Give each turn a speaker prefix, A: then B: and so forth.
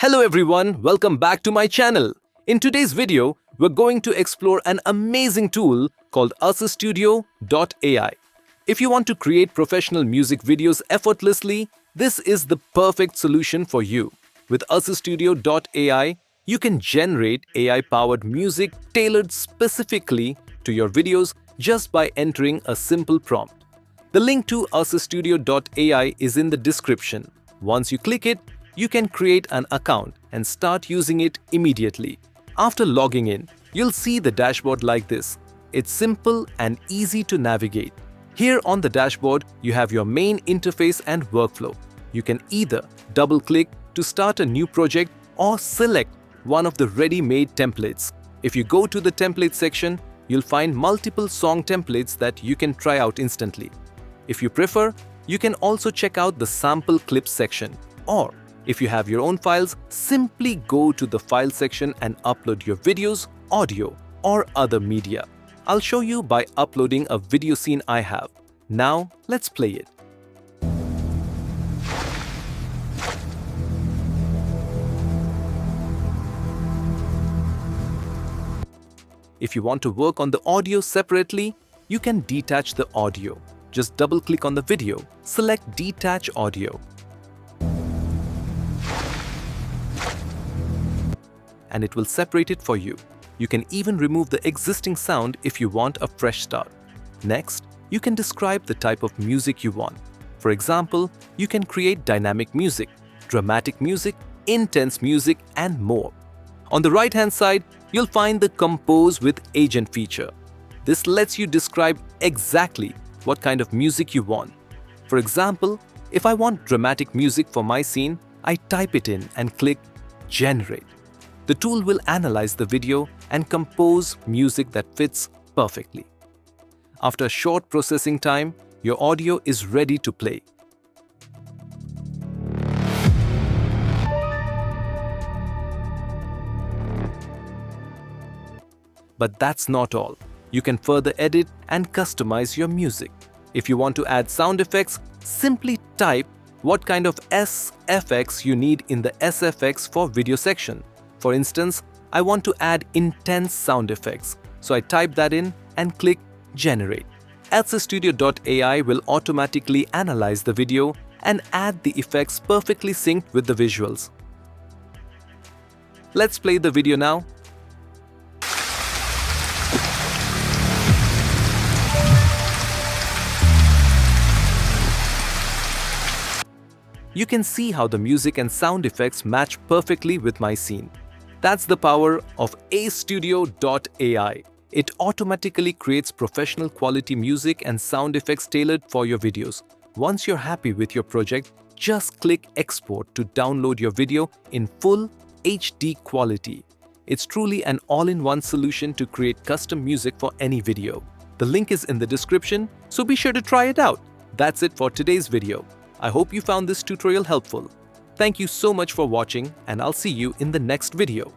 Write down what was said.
A: Hello everyone, welcome back to my channel. In today's video, we're going to explore an amazing tool called SoftRevz.ai. If you want to create professional music videos effortlessly, this is the perfect solution for you. With SoftRevz.ai, you can generate AI-powered music tailored specifically to your videos just by entering a simple prompt. The link to SoftRevz.ai is in the description. Once you click it, you can create an account and start using it immediately. After logging in, you'll see the dashboard like this. It's simple and easy to navigate. Here on the dashboard, you have your main interface and workflow. You can either double-click to start a new project or select one of the ready-made templates. If you go to the template section, you'll find multiple song templates that you can try out instantly. If you prefer, you can also check out the sample clips section. Or if you have your own files, simply go to the file section and upload your videos, audio, or other media. I'll show you by uploading a video scene I have. Now, let's play it. If you want to work on the audio separately, you can detach the audio. Just double-click on the video, select Detach Audio. And it will separate it for you. You can even remove the existing sound if you want a fresh start. Next, you can describe the type of music you want. For example, you can create dynamic music, dramatic music, intense music, and more. On the right-hand side, you'll find the Compose with Agent feature. This lets you describe exactly what kind of music you want. For example, if I want dramatic music for my scene, I type it in and click Generate. The tool will analyze the video and compose music that fits perfectly. After a short processing time, your audio is ready to play. But that's not all. You can further edit and customize your music. If you want to add sound effects, simply type what kind of SFX you need in the SFX for video section. For instance, I want to add intense sound effects, so I type that in and click Generate. SoftRevz.ai will automatically analyze the video and add the effects perfectly synced with the visuals. Let's play the video now. You can see how the music and sound effects match perfectly with my scene. That's the power of SoftRevz.ai. It automatically creates professional quality music and sound effects tailored for your videos. Once you're happy with your project, just click Export to download your video in full HD quality. It's truly an all-in-one solution to create custom music for any video. The link is in the description, so be sure to try it out. That's it for today's video. I hope you found this tutorial helpful. Thank you so much for watching, and I'll see you in the next video.